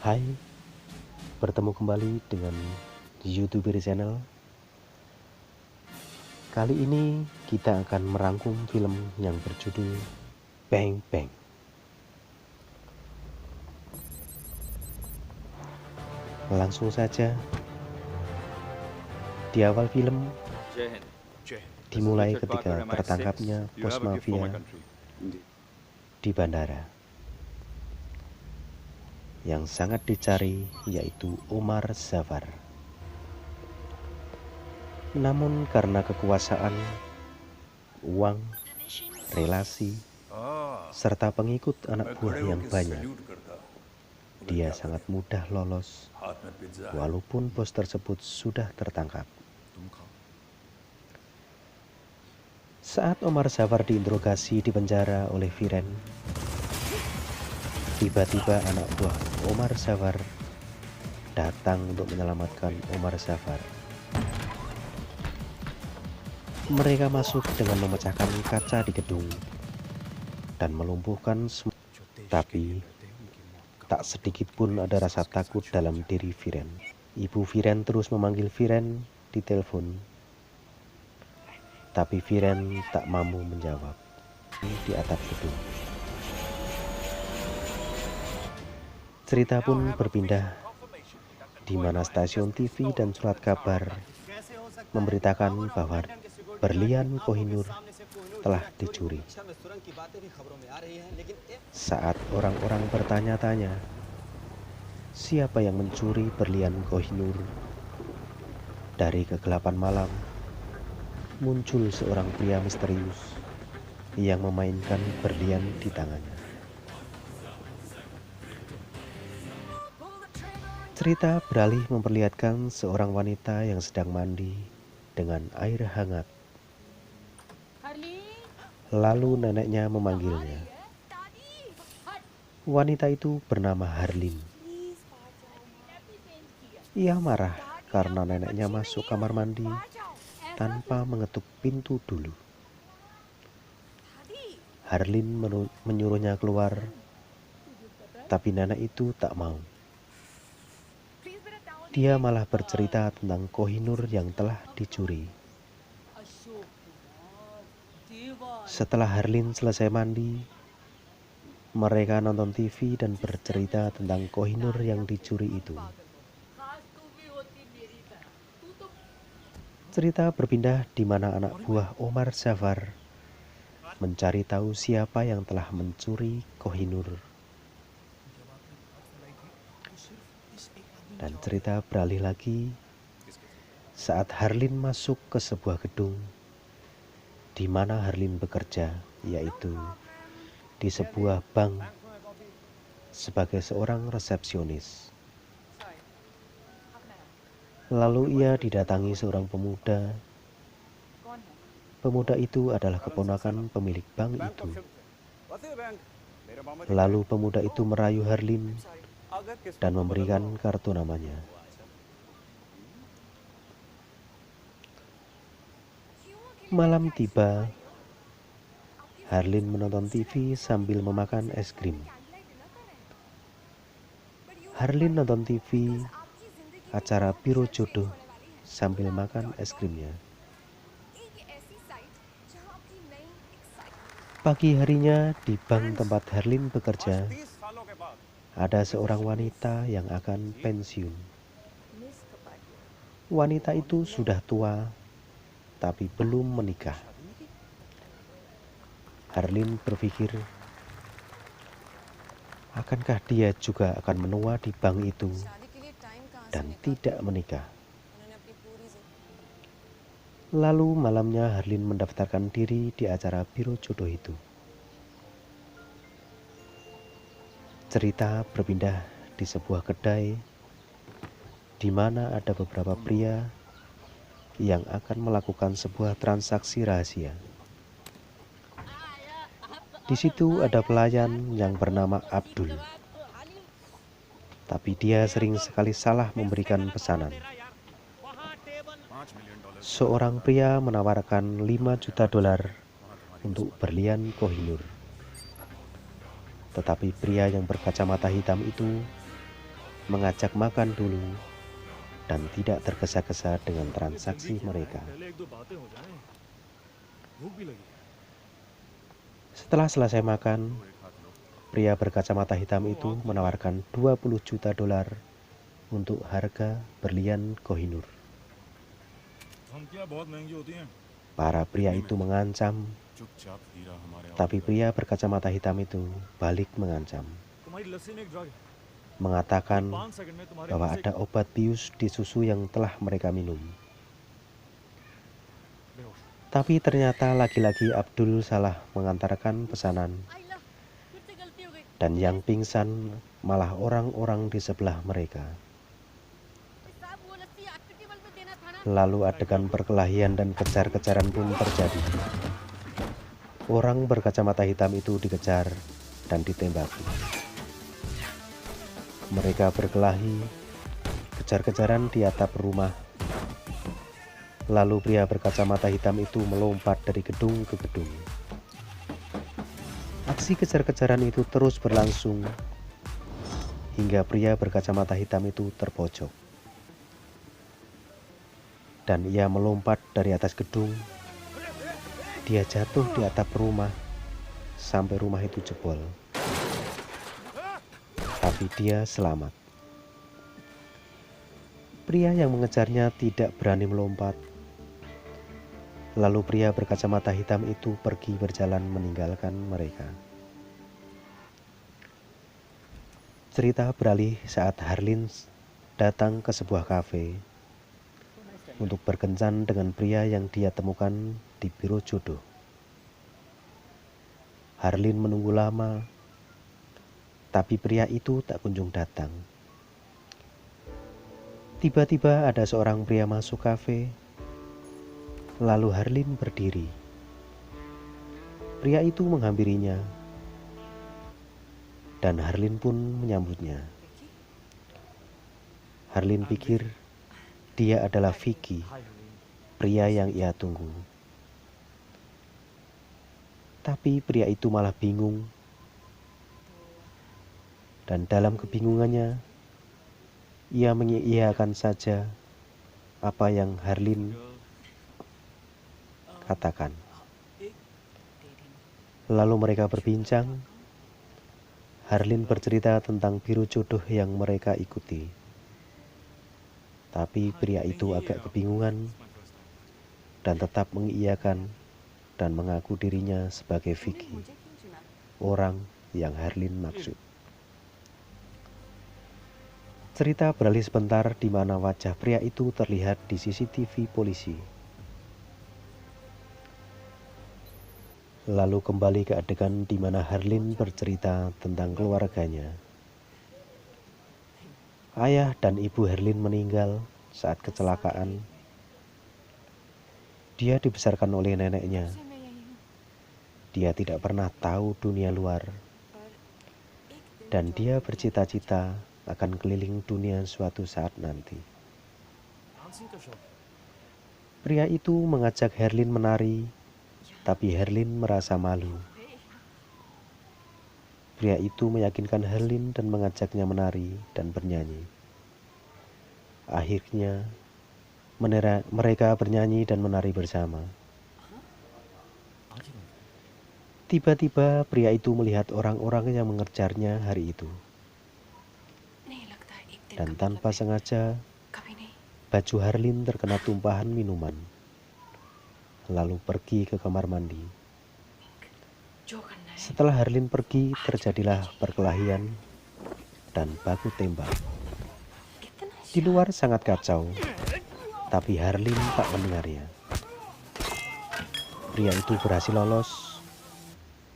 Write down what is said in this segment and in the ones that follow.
Hai, bertemu kembali dengan YouTuber channel. Kali ini kita akan merangkum film yang berjudul Bang Bang. Langsung saja, di awal film Jai Hind. dimulai ketika tertangkapnya bos mafia di bandara. Yang sangat dicari yaitu Omar Zafar. Namun karena kekuasaan, uang, relasi, serta pengikut anak buah yang banyak, dia sangat mudah lolos walaupun bos tersebut sudah tertangkap. Saat Omar Zafar diinterogasi di penjara oleh Viren, tiba-tiba anak buah Omar Zafar datang untuk menyelamatkan Omar Zafar. Mereka masuk dengan memecahkan kaca di gedung dan melumpuhkan semua, tapi tak sedikit pun ada rasa takut dalam diri Viren. Ibu Viren terus memanggil Viren di telepon, tapi Viren tak mampu menjawab. Di atap gedung, cerita pun berpindah di mana stasiun TV dan surat kabar memberitakan bahwa berlian Kohinoor telah dicuri. Saat orang-orang bertanya-tanya siapa yang mencuri berlian Kohinoor, dari kegelapan malam muncul seorang pria misterius yang memainkan berlian di tangannya. Cerita beralih memperlihatkan seorang wanita yang sedang mandi dengan air hangat. Lalu neneknya memanggilnya. Wanita itu bernama Harlin. Ia marah karena neneknya masuk kamar mandi tanpa mengetuk pintu dulu. Harlin menyuruhnya keluar, tapi nenek itu tak mau. Dia malah bercerita tentang Kohinoor yang telah dicuri. Setelah Harlin selesai mandi, mereka nonton TV dan bercerita tentang Kohinoor yang dicuri itu. Cerita berpindah di mana anak buah Omar Zafar mencari tahu siapa yang telah mencuri Kohinoor. Dan cerita beralih lagi saat Harlin masuk ke sebuah gedung di mana Harlin bekerja, yaitu di sebuah bank sebagai seorang resepsionis. Lalu ia didatangi seorang pemuda. Pemuda itu adalah keponakan pemilik bank itu. Lalu pemuda itu merayu Harlin dan memberikan kartu namanya. Malam tiba, Harlin menonton TV sambil memakan es krim. Harlin nonton TV acara Biro Jodoh sambil makan es krimnya. Pagi harinya di bank tempat Harlin bekerja, ada seorang wanita yang akan pensiun. Wanita itu sudah tua, tapi belum menikah. Harlin berpikir, akankah dia juga akan menua di bank itu dan tidak menikah? Lalu malamnya Harlin mendaftarkan diri di acara Biro Jodoh itu. Cerita berpindah di sebuah kedai di mana ada beberapa pria yang akan melakukan sebuah transaksi rahasia. Di situ ada pelayan yang bernama Abdul, tapi dia sering sekali salah memberikan pesanan. Seorang pria menawarkan $5 juta untuk berlian Kohinoor. Tetapi pria yang berkacamata hitam itu mengajak makan dulu, dan tidak tergesa-gesa dengan transaksi mereka. Setelah selesai makan, pria berkacamata hitam itu menawarkan 20 juta dolar untuk harga berlian Kohinoor. Para pria itu mengancam, tapi pria berkacamata hitam itu balik mengancam, mengatakan bahwa ada obat bius di susu yang telah mereka minum. Tapi ternyata lagi-lagi Abdul salah mengantarkan pesanan, dan yang pingsan malah orang-orang di sebelah mereka. Lalu adegan perkelahian dan kejar-kejaran pun terjadi. Orang berkacamata hitam itu dikejar dan ditembaki. Mereka berkelahi, kejar-kejaran di atap rumah. Lalu pria berkacamata hitam itu melompat dari gedung ke gedung. Aksi kejar-kejaran itu terus berlangsung hingga pria berkacamata hitam itu terpojok. Dan ia melompat dari atas gedung. Dia jatuh di atap rumah sampai rumah itu jebol. Tapi dia selamat. Pria yang mengejarnya tidak berani melompat. Lalu pria berkacamata hitam itu pergi berjalan meninggalkan mereka. Cerita beralih saat Harlin datang ke sebuah kafe untuk berkencan dengan pria yang dia temukan di biro jodoh. Harlin menunggu lama, tapi pria itu tak kunjung datang. Tiba-tiba ada seorang pria masuk kafe, lalu Harlin berdiri. Pria itu menghampirinya, dan Harlin pun menyambutnya. Harlin pikir dia adalah Vicky, pria yang ia tunggu. Tapi pria itu malah bingung, dan dalam kebingungannya, ia mengiyakan saja apa yang Harlin katakan. Lalu mereka berbincang. Harlin bercerita tentang biro jodoh yang mereka ikuti. Tapi pria itu agak kebingungan dan tetap mengiyakan dan mengaku dirinya sebagai Vicky, orang yang Harlin maksud. Cerita beralih sebentar di mana wajah pria itu terlihat di CCTV polisi. Lalu kembali ke adegan di mana Harlin bercerita tentang keluarganya. Ayah dan ibu Harlin meninggal saat kecelakaan. Dia dibesarkan oleh neneknya. Dia tidak pernah tahu dunia luar. Dan dia bercita-cita akan keliling dunia suatu saat nanti. Pria itu mengajak Harlin menari, tapi Harlin merasa malu. Pria itu meyakinkan Harlin dan mengajaknya menari dan bernyanyi. Akhirnya, mereka bernyanyi dan menari bersama. Tiba-tiba pria itu melihat orang-orang yang mengejarnya hari itu. Dan tanpa sengaja, baju Harlin terkena tumpahan minuman. Lalu pergi ke kamar mandi. Setelah Harlin pergi, terjadilah perkelahian dan baku tembak. Di luar sangat kacau, tapi Harlin tak mendengarnya. Pria itu berhasil lolos,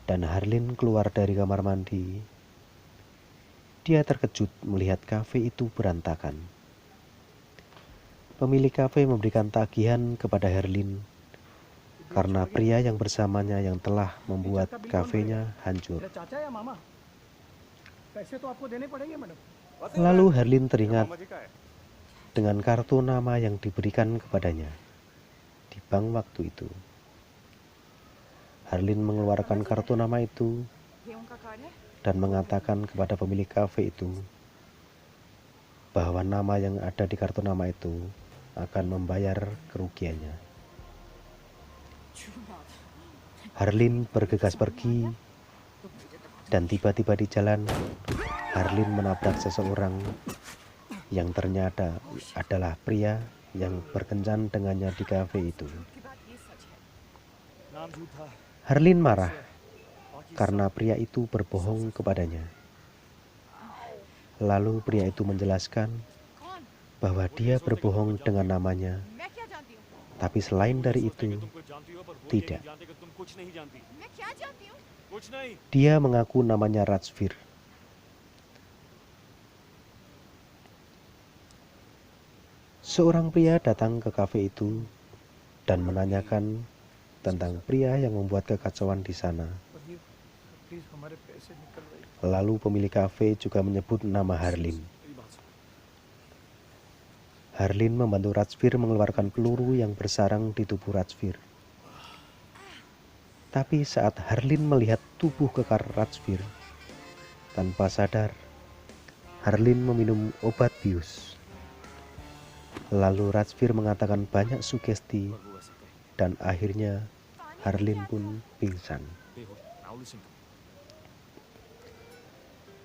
dan Harlin keluar dari kamar mandi. Dia terkejut melihat kafe itu berantakan. Pemilik kafe memberikan tagihan kepada Harlin karena pria yang bersamanya yang telah membuat kafenya hancur. Lalu Harlin teringat dengan kartu nama yang diberikan kepadanya di bank waktu itu. Harlin mengeluarkan kartu nama itu dan mengatakan kepada pemilik kafe itu bahwa nama yang ada di kartu nama itu akan membayar kerugiannya. Harlin bergegas pergi, dan tiba-tiba di jalan, Harlin menabrak seseorang yang ternyata adalah pria yang berkencan dengannya di kafe itu. Harlin marah karena pria itu berbohong kepadanya. Lalu pria itu menjelaskan bahwa dia berbohong dengan namanya, tapi selain dari itu, tidak. Dia mengaku namanya Rajvir. Seorang pria datang ke kafe itu dan menanyakan tentang pria yang membuat kekacauan di sana. Lalu pemilik kafe juga menyebut nama Harlin. Harlin membantu Rajvir mengeluarkan peluru yang bersarang di tubuh Rajvir. Tapi saat Harlin melihat tubuh kekar Rajvir, tanpa sadar, Harlin meminum obat bius. Lalu Rajvir mengatakan banyak sugesti dan akhirnya Harlin pun pingsan.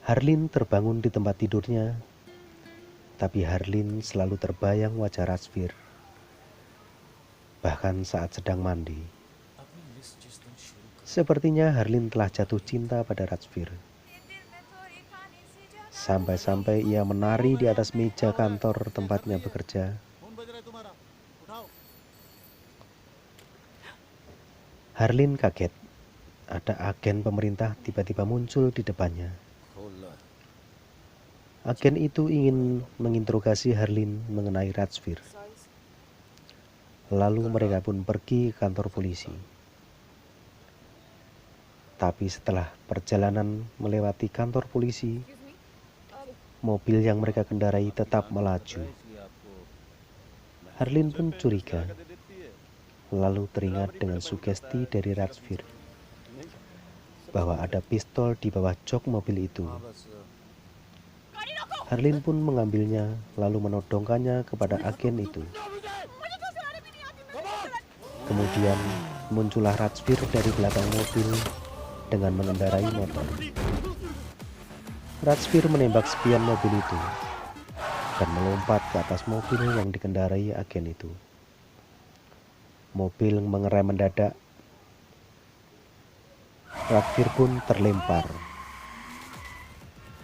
Harlin terbangun di tempat tidurnya, tapi Harlin selalu terbayang wajah Rajvir, bahkan saat sedang mandi. Sepertinya Harlin telah jatuh cinta pada Rajvir. Sampai-sampai ia menari di atas meja kantor tempatnya bekerja. Harlin kaget, ada agen pemerintah tiba-tiba muncul di depannya. Agen itu ingin menginterogasi Harlin mengenai Rajvir. Lalu mereka pun pergi ke kantor polisi. Tapi setelah perjalanan melewati kantor polisi, mobil yang mereka kendarai tetap melaju. Harlin pun curiga, lalu teringat dengan sugesti dari Rajvir bahwa ada pistol di bawah jok mobil itu. Harlin pun mengambilnya lalu menodongkannya kepada agen itu. Kemudian muncullah Rajvir dari belakang mobil dengan mengendarai motor. Rajvir menembak spion mobil itu dan melompat ke atas mobil yang dikendarai agen itu. Mobil mengerem mendadak. Rajvir pun terlempar.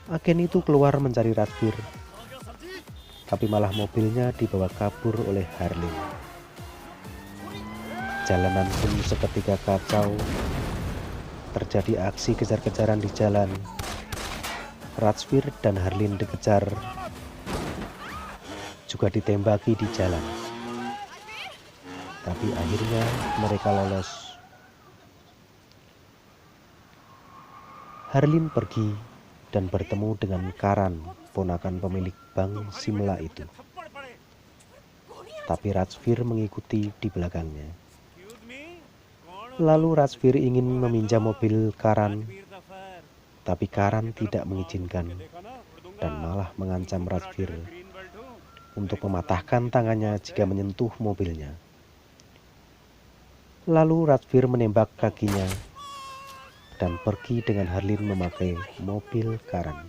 Agen itu keluar mencari Rajvir, tapi malah mobilnya dibawa kabur oleh Harlin. Jalanan pun seketika kacau. Terjadi aksi kejar-kejaran di jalan. Rajvir dan Harlin dikejar, juga ditembaki di jalan. Tapi akhirnya mereka lolos. Harlin pergi dan bertemu dengan Karan, ponakan pemilik bank Simla itu. Tapi Rajvir mengikuti di belakangnya. Lalu Rajvir ingin meminjam mobil Karan, tapi Karan tidak mengizinkan dan malah mengancam Rajvir untuk mematahkan tangannya jika menyentuh mobilnya. Lalu Rajvir menembak kakinya dan pergi dengan Harlin memakai mobil Karan.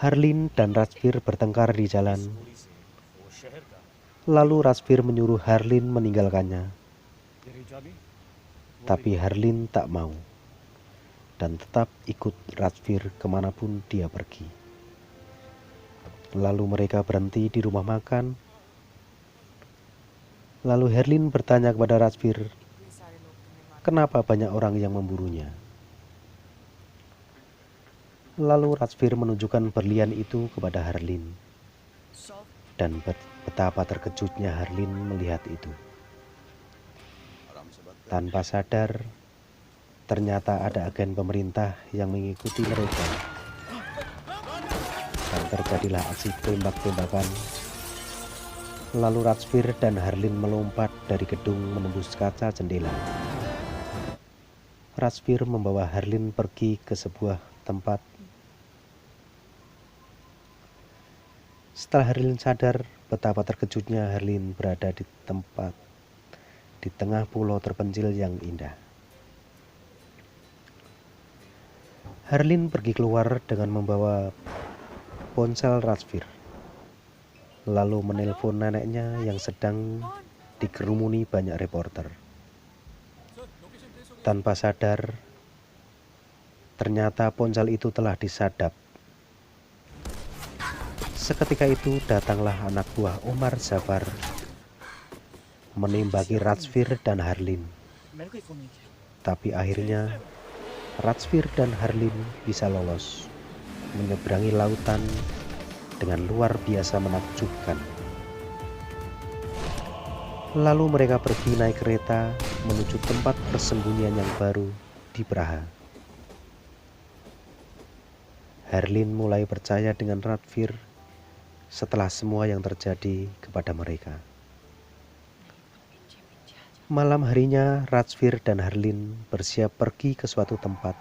Harlin dan Rajvir bertengkar di jalan. Lalu Rajvir menyuruh Harlin meninggalkannya. Tapi Harlin tak mau dan tetap ikut Rajvir kemanapun dia pergi. Lalu mereka berhenti di rumah makan. Lalu Harlin bertanya kepada Rajvir, kenapa banyak orang yang memburunya? Lalu Rajvir menunjukkan berlian itu kepada Harlin. Dan betapa terkejutnya Harlin melihat itu. Tanpa sadar, ternyata ada agen pemerintah yang mengikuti mereka. Dan terjadilah aksi tembak-tembakan. Lalu Rajvir dan Harlin melompat dari gedung menembus kaca jendela. Rajvir membawa Harlin pergi ke sebuah tempat Setelah Herlin sadar betapa terkejutnya Herlin berada di tengah pulau terpencil yang indah. Herlin pergi keluar dengan membawa ponsel Ratsfir, lalu menelpon neneknya yang sedang dikerumuni banyak reporter. Tanpa sadar, ternyata ponsel itu telah disadap. Seketika itu datanglah anak buah Omar Zafar menembaki Ratsfir dan Herlin. Tapi akhirnya Ratsfir dan Herlin bisa lolos, menyeberangi lautan dengan luar biasa menakjubkan. Lalu mereka pergi naik kereta menuju tempat persembunyian yang baru di Praha. Herlin mulai percaya dengan Ratsfir setelah semua yang terjadi kepada mereka. Malam harinya Ratsfir dan Herlin bersiap pergi ke suatu tempat.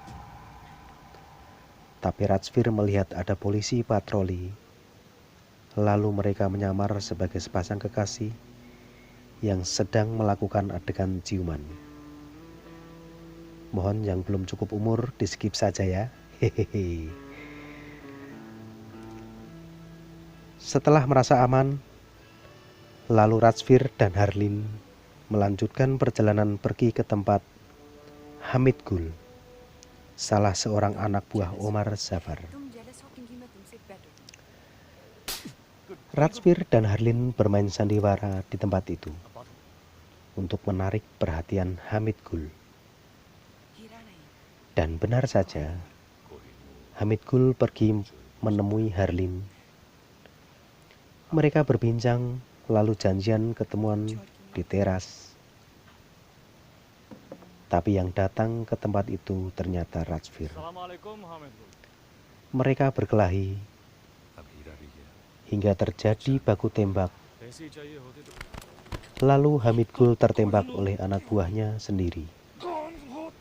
Tapi Ratsfir melihat ada polisi patroli. Lalu mereka menyamar sebagai sepasang kekasih yang sedang melakukan adegan ciuman. Mohon yang belum cukup umur di skip saja ya. Hehehe. Setelah merasa aman, lalu Ratsfir dan Herlin melanjutkan perjalanan pergi ke tempat Hamid Gul, salah seorang anak buah Omar Zafar. Ratsfir dan Herlin bermain sandiwara di tempat itu untuk menarik perhatian Hamid Gul. Dan benar saja, Hamid Gul pergi menemui Herlin. Mereka berbincang lalu janjian ketemuan di teras. Tapi yang datang ke tempat itu ternyata Ratsfir. Mereka berkelahi hingga terjadi baku tembak. Lalu Hamid Gul tertembak oleh anak buahnya sendiri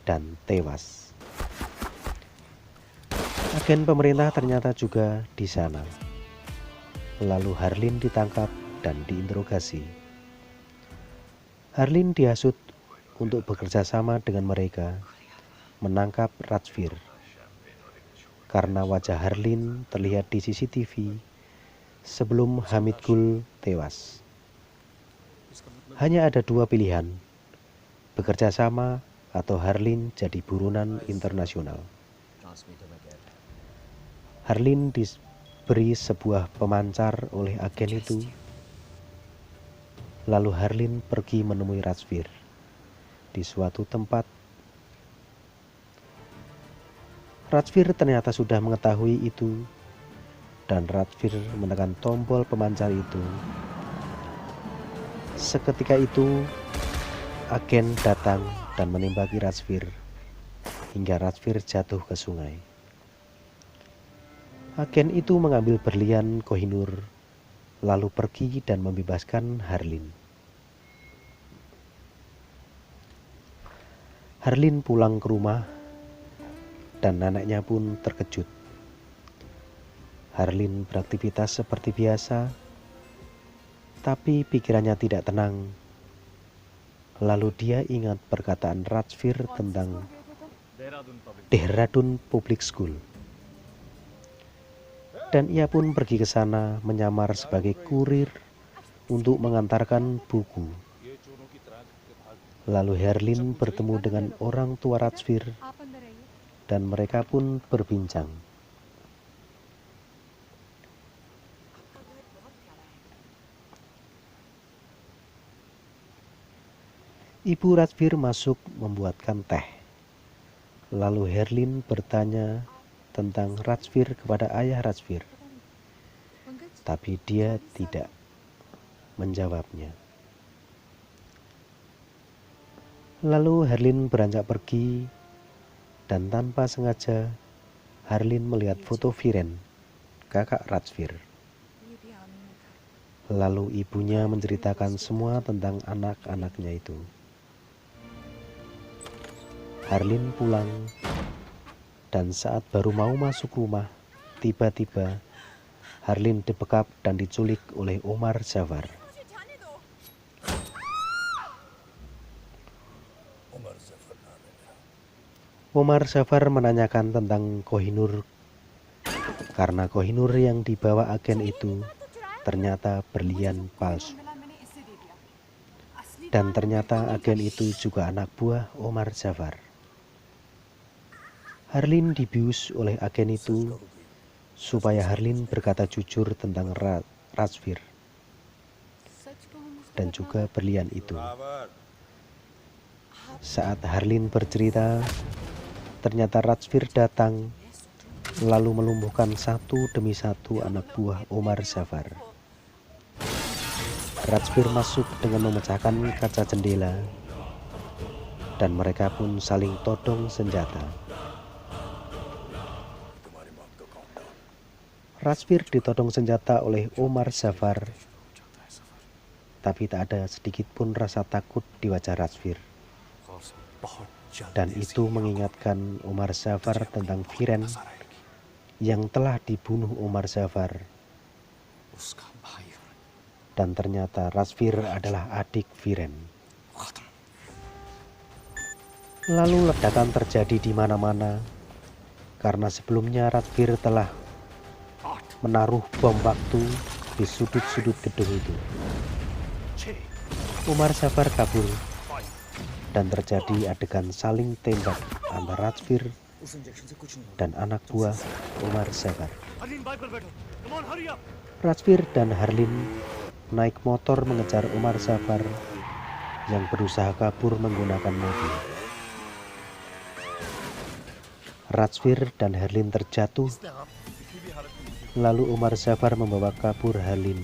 dan tewas. Agen pemerintah ternyata juga di sana. Lalu Herlin ditangkap dan diinterogasi. Herlin dihasut untuk bekerja sama dengan mereka menangkap Ratsfir karena wajah Herlin terlihat di CCTV sebelum Hamid Gul tewas. Hanya ada dua pilihan, bekerja sama atau Herlin jadi buronan internasional. Herlin diberi sebuah pemancar oleh agen itu. Lalu Herlin pergi menemui Ratsfir di suatu tempat. Ratsfir ternyata sudah mengetahui itu, dan Ratsfir menekan tombol pemancar itu. Seketika itu, agen datang dan menembaki Ratsfir hingga Ratsfir jatuh ke sungai. Agen itu mengambil berlian Kohinoor, lalu pergi dan membebaskan Herlin. Herlin pulang ke rumah dan neneknya pun terkejut. Herlin beraktivitas seperti biasa, tapi pikirannya tidak tenang. Lalu dia ingat perkataan Ratsfir tentang Dehradun Public School. Dan ia pun pergi ke sana menyamar sebagai kurir untuk mengantarkan buku. Lalu Herlin bertemu dengan orang tua Ratsfir dan mereka pun berbincang. Ibu Ratsfir masuk membuatkan teh. Lalu Herlin bertanya tentang Ratsfir kepada ayah Ratsfir, tapi dia tidak menjawabnya. Lalu Herlin beranjak pergi, dan tanpa sengaja Herlin melihat foto Viren, kakak Ratsfir. Lalu ibunya menceritakan semua tentang anak-anaknya itu. Herlin pulang, dan saat baru mau masuk rumah, tiba-tiba Harlin dibekap dan diculik oleh Omar Zafar. Omar Zafar menanyakan tentang Kohinoor karena Kohinoor yang dibawa agen itu ternyata berlian palsu. Dan ternyata agen itu juga anak buah Omar Zafar. Harlin dibius oleh agen itu supaya Harlin berkata jujur tentang Razfir dan juga berlian itu. Saat Harlin bercerita, ternyata Razfir datang lalu melumpuhkan satu demi satu anak buah Omar Zafar. Razfir masuk dengan memecahkan kaca jendela dan mereka pun saling todong senjata. Razfir ditodong senjata oleh Omar Zafar, tapi tak ada sedikit pun rasa takut di wajah Razfir. Dan itu mengingatkan Omar Zafar tentang Viren yang telah dibunuh Omar Zafar. Dan ternyata Razfir adalah adik Viren. Lalu ledakan terjadi di mana-mana karena sebelumnya Razfir telah menaruh bom waktu di sudut-sudut gedung itu. Omar Zafar kabur dan terjadi adegan saling tembak antara Razfir dan anak buah Omar Zafar. Razfir dan Harlin naik motor mengejar Omar Zafar yang berusaha kabur menggunakan mobil. Razfir dan Harlin terjatuh. Lalu Omar Zafar membawa kabur Harlin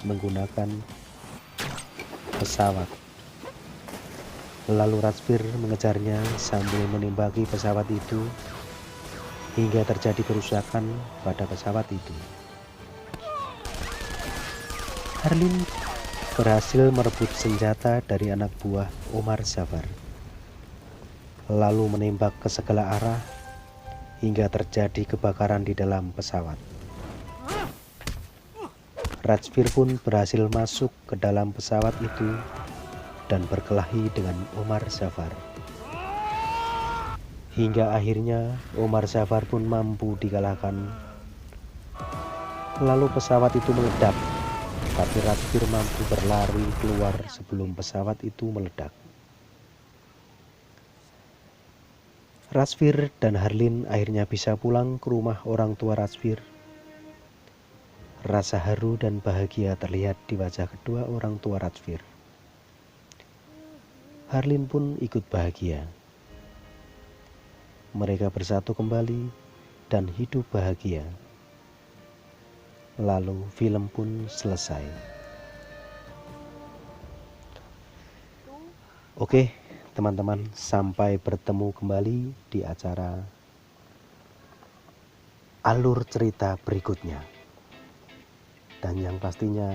menggunakan pesawat. Lalu Razfir mengejarnya sambil menembaki pesawat itu hingga terjadi kerusakan pada pesawat itu. Harlin berhasil merebut senjata dari anak buah Omar Zafar, lalu menembak ke segala arah hingga terjadi kebakaran di dalam pesawat. Razfir pun berhasil masuk ke dalam pesawat itu dan berkelahi dengan Omar Zafar. Hingga akhirnya Omar Zafar pun mampu dikalahkan. Lalu pesawat itu meledak, tapi Razfir mampu berlari keluar sebelum pesawat itu meledak. Razfir dan Harlin akhirnya bisa pulang ke rumah orang tua Razfir. Rasa haru dan bahagia terlihat di wajah kedua orang tua Razfir. Harlin pun ikut bahagia. Mereka bersatu kembali dan hidup bahagia. Lalu film pun selesai. Oke, teman-teman, sampai bertemu kembali di acara alur cerita berikutnya. Dan yang pastinya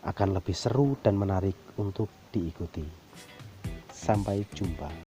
akan lebih seru dan menarik untuk diikuti. Sampai jumpa.